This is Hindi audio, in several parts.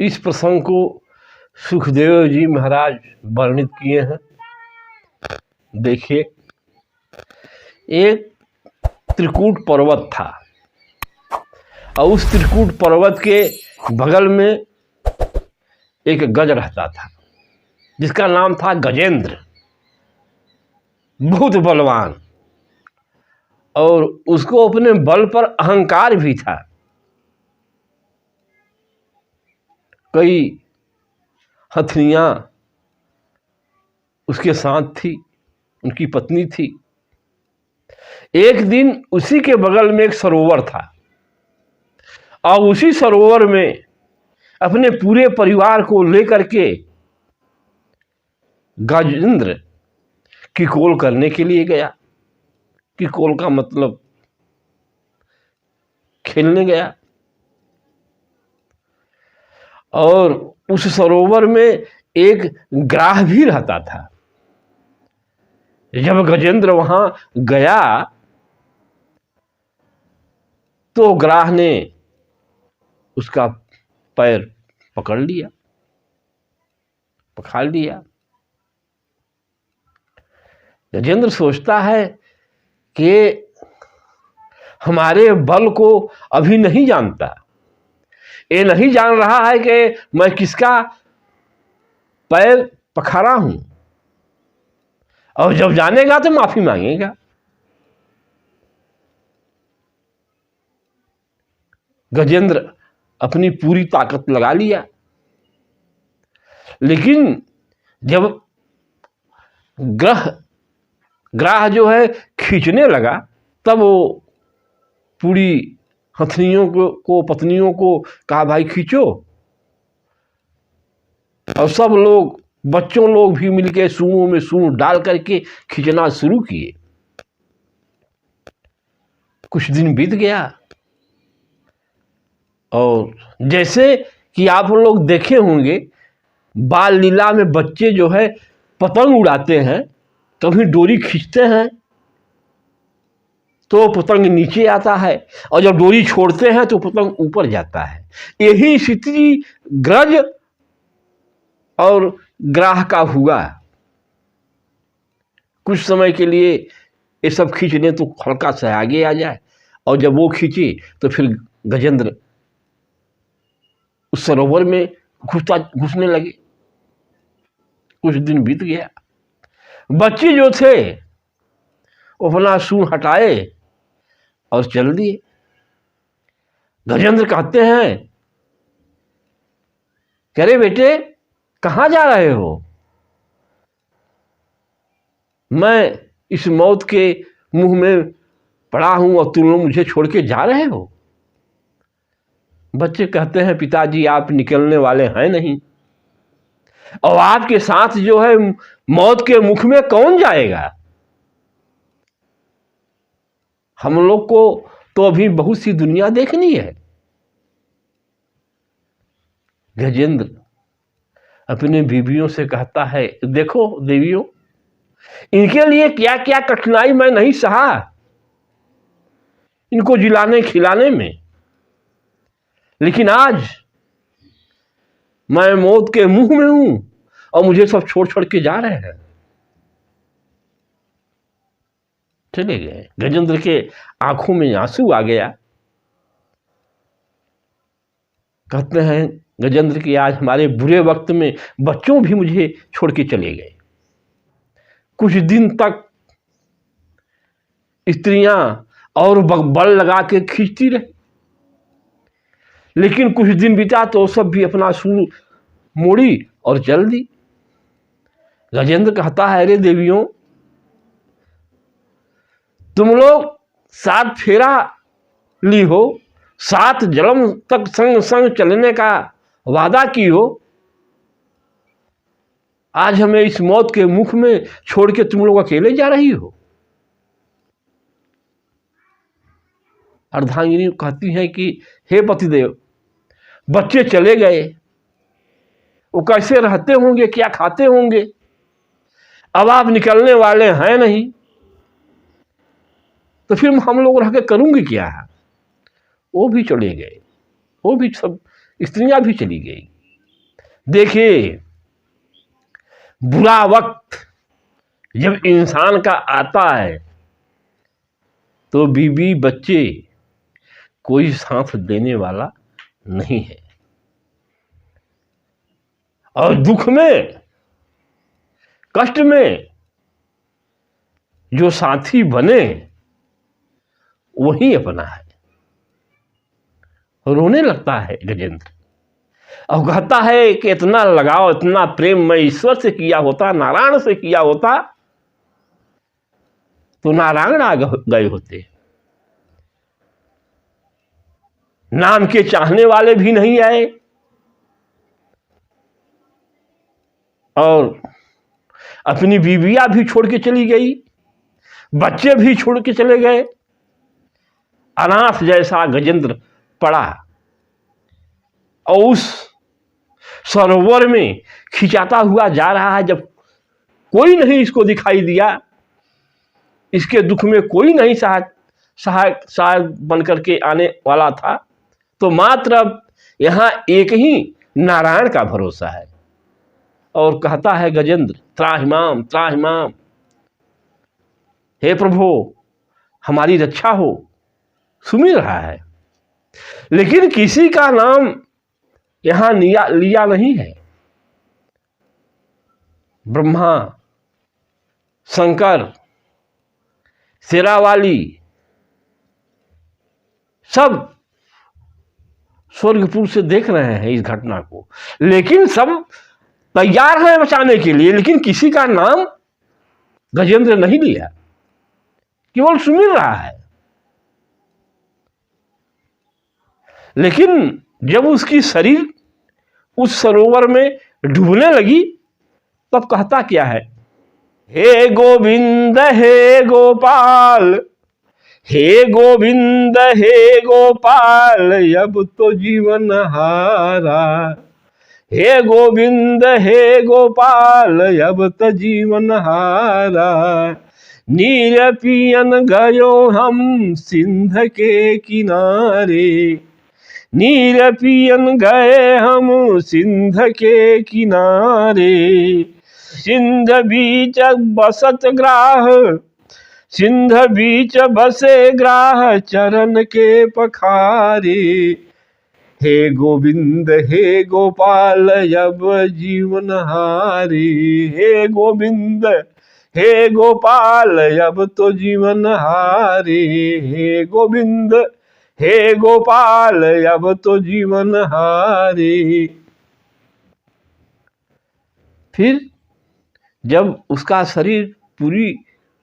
इस प्रसंग को सुखदेव जी महाराज वर्णित किए हैं। देखिए, एक त्रिकूट पर्वत था और उस त्रिकूट पर्वत के बगल में एक गज रहता था जिसका नाम था गजेंद्र, बहुत बलवान, और उसको अपने बल पर अहंकार भी था। कई हथनियां उसके साथ थी, उनकी पत्नी थी। एक दिन उसी के बगल में एक सरोवर था और उसी सरोवर में अपने पूरे परिवार को लेकर के गजेंद्र किकोल करने के लिए गया। किकोल का मतलब खेलने गया। और उस सरोवर में एक ग्राह भी रहता था। जब गजेंद्र वहां गया तो ग्राह ने उसका पैर पकड़ लिया, पखाल लिया। गजेंद्र सोचता है कि हमारे बल को अभी नहीं जानता, ये नहीं जान रहा है कि मैं किसका पैर पखारा हूं, और जब जानेगा तो माफी मांगेगा। गजेंद्र अपनी पूरी ताकत लगा लिया, लेकिन जब ग्राह जो है खींचने लगा तब वो पूरी हथनियों को पत्नियों को कहा, भाई खींचो। और सब लोग, बच्चों लोग भी मिलके सूंहों में सूंह डाल करके खींचना शुरू किए। कुछ दिन बीत गया और जैसे कि आप लोग देखे होंगे बाल लीला में बच्चे जो है पतंग उड़ाते हैं, कभी डोरी खींचते हैं तो पतंग नीचे आता है और जब डोरी छोड़ते हैं तो पतंग ऊपर जाता है। यही स्थिति गज और ग्राह का हुआ। कुछ समय के लिए ये सब खींचने तो हल्का सा आगे आ जाए, और जब वो खींचे तो फिर गजेंद्र उस सरोवर में घुसने लगे। कुछ दिन बीत गया, बच्चे जो थे वो अपना सूंड हटाए और चल दिए। गजेंद्र कहते हैं, कह रहे बेटे कहां जा रहे हो? मैं इस मौत के मुंह में पड़ा हूं और तुम लोग मुझे छोड़ के जा रहे हो। बच्चे कहते हैं, पिताजी आप निकलने वाले हैं नहीं, और आपके साथ जो है मौत के मुख में कौन जाएगा? हम लोग को तो अभी बहुत सी दुनिया देखनी है। गजेंद्र अपने बीवियों से कहता है, देखो देवियों, इनके लिए क्या क्या कठिनाई मैं नहीं सहा, इनको जिलाने खिलाने में, लेकिन आज मैं मौत के मुंह में हूं और मुझे सब छोड़ छोड़ के जा रहे हैं। चले गए। गजेंद्र के आंखों में आंसू आ गया। कहते हैं गजेंद्र की आज हमारे बुरे वक्त में बच्चों भी मुझे छोड़ के चले गए। कुछ दिन तक स्त्रियां और बल लगा के खींचती रही, लेकिन कुछ दिन बीता तो सब भी अपना सूंड मोड़ी और चल दी। गजेंद्र कहता है, अरे देवियों, तुम लोग 7 फेरा ली हो, 7 जन्म तक संग संग चलने का वादा की हो, आज हमें इस मौत के मुख में छोड़ के तुम लोग अकेले जा रही हो। अर्धांगिनी कहती है कि हे पतिदेव, बच्चे चले गए, वो कैसे रहते होंगे, क्या खाते होंगे, अब आप निकलने वाले हैं नहीं, तो फिर हम लोग रह के करूंगी क्या? वो भी चले गए, वो भी सब स्त्रियां भी चली गई। देखिए, बुरा वक्त जब इंसान का आता है तो बीवी बच्चे कोई साथ देने वाला नहीं है, और दुख में कष्ट में जो साथी बने वही अपना है। रोने लगता है गजेंद्र और कहता है कि इतना लगाव, इतना प्रेम मैं ईश्वर से किया होता, नारायण से किया होता तो नारायण आ गए होते। नाम के चाहने वाले भी नहीं आए और अपनी बीवियां भी छोड़ के चली गई, बच्चे भी छोड़ के चले गए। अनाथ जैसा गजेंद्र पड़ा और उस सरोवर में खिंचाता हुआ जा रहा है। जब कोई नहीं इसको दिखाई दिया, इसके दुख में कोई नहीं सहायक बन करके आने वाला था, तो मात्र अब यहां एक ही नारायण का भरोसा है। और कहता है गजेंद्र, त्राहिमाम त्राहिमाम, हे प्रभु हमारी रक्षा हो, सुमिर रहा है। लेकिन किसी का नाम यहां लिया नहीं है। ब्रह्मा, शंकर, शेरावाली सब स्वर्गपुर से देख रहे हैं इस घटना को, लेकिन सब तैयार हैं बचाने के लिए, लेकिन किसी का नाम गजेंद्र नहीं लिया, केवल सुमिर रहा है। लेकिन जब उसकी शरीर उस सरोवर में डूबने लगी तब कहता क्या है, हे गोविंद हे गोपाल, हे गोविंद हे गोपाल, अब तो जीवन हारा। हे गोविंद हे गोपाल, अब तो जीवन हारा। नीर पियन गयो हम सिंध के किनारे, नीर पियन गए हम सिंध के किनारे। सिंध बीच बसत ग्राह, सिंध बीच बसे ग्राह, चरण के पखारे। हे गोविंद हे गोपाल, अब जीवन हारे। हे गोविंद हे गोपाल, अब तो जीवन हारे। हे गोविंद हे गोपाल, अब तो जीवन हारे। फिर जब उसका शरीर पूरी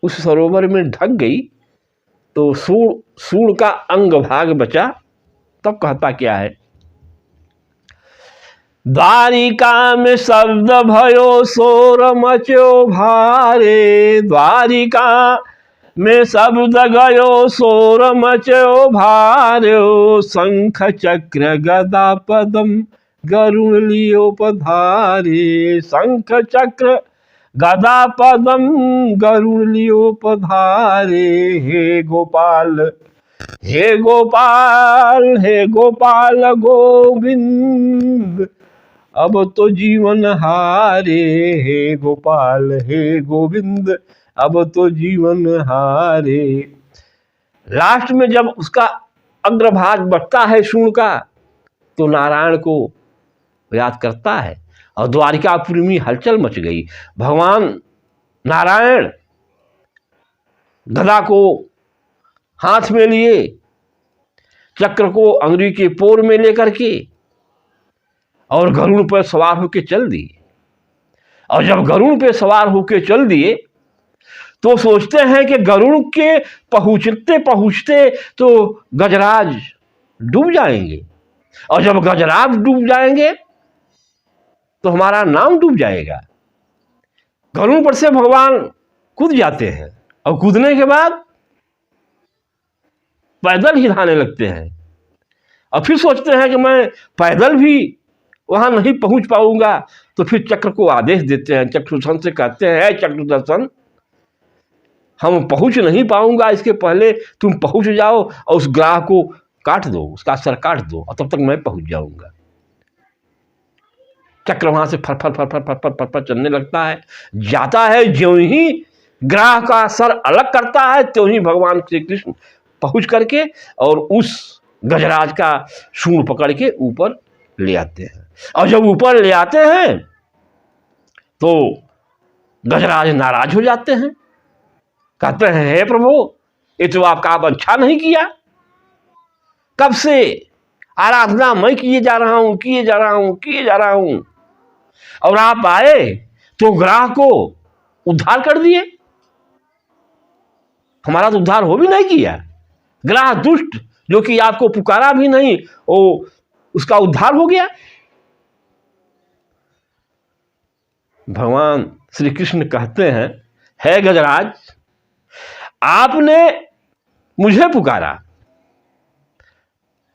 उस सरोवर में ढक गई तो सूर्ण का अंग भाग बचा। तब कहता क्या है, द्वारिका में शब्द भयो शोर मचो भारे। द्वारिका में शब्द गयो शोर मचो भार्यो। शंख चक्र गदा पदम गरुण लियो पधारे। शंख चक्र गदा पदम गरुण लियो पधारे। हे गोपाल हे गोपाल हे गोपाल गोविंद, अब तो जीवन हारे। हे गोपाल हे गोविंद, अब तो जीवन हारे। लास्ट में जब उसका अग्रभाग बचता है सूर्ण का तो नारायण को याद करता है और द्वारिकापुरी में हलचल मच गई। भगवान नारायण गदा को हाथ में लिए, चक्र को अंगुली के पोर में लेकर के और गरुड़ पर सवार होकर चल दिए। और जब गरुड़ पे सवार होकर चल दिए तो सोचते हैं कि गरुड़ के पहुंचते पहुंचते तो गजराज डूब जाएंगे, और जब गजराज डूब जाएंगे तो हमारा नाम डूब जाएगा। गरुड़ पर से भगवान कूद जाते हैं और कूदने के बाद पैदल ही जाने लगते हैं, और फिर सोचते हैं कि मैं पैदल भी वहां नहीं पहुंच पाऊंगा। तो फिर चक्र को आदेश देते हैं, चक्रदर्शन से कहते हैं, चक्रदर्शन हम पहुंच नहीं पाऊंगा, इसके पहले तुम पहुंच जाओ और उस ग्राह को काट दो, उसका सर काट दो, और तब तक मैं पहुंच जाऊंगा। चक्र वहां से फर फर फर फर फर फर फर फर चलने लगता है। जाता है, ज्यों ही ग्राह का सर अलग करता है त्यों ही भगवान श्री कृष्ण पहुंच करके और उस गजराज का सूंड पकड़ के ऊपर ले आते हैं। और जब ऊपर ले आते हैं तो गजराज नाराज हो जाते हैं, कहते हैं हे प्रभु, ये तो आपका आप अच्छा नहीं किया, कब से आराधना मैं किए जा रहा हूं और आप आए तो ग्राह को उद्धार कर दिए। हमारा तो उद्धार हो भी नहीं किया, ग्राह दुष्ट जो कि आपको पुकारा भी नहीं, वो उसका उद्धार हो गया। भगवान श्री कृष्ण कहते हैं, है गजराज, आपने मुझे पुकारा,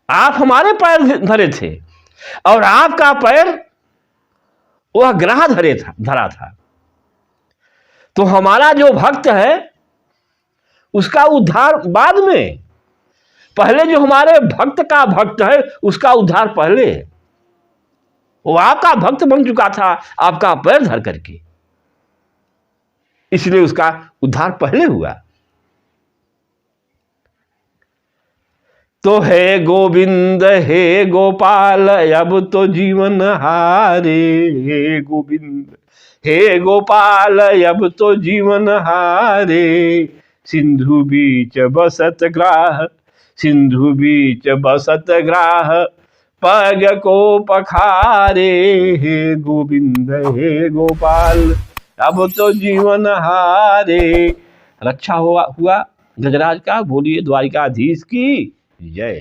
आप हमारे पैर धरे थे और आपका पैर वह ग्राह धरा था, तो हमारा जो भक्त है उसका उद्धार बाद में, पहले जो हमारे भक्त का भक्त है उसका उद्धार पहले है। वो आपका भक्त बन चुका था आपका पैर धर करके, इसलिए उसका उद्धार पहले हुआ। तो हे गोविंद हे गोपाल अब तो जीवन हारे, हे गोविंद हे गोपाल अब तो जीवन हारे, सिंधु बीच बसत ग्राह, सिंधु बीच बसत ग्राह, पग को पखारे, हे गोविंद हे गोपाल अब तो जीवन हारे। रक्षा हुआ गजराज का। बोलिए द्वारिकाधीश की जय।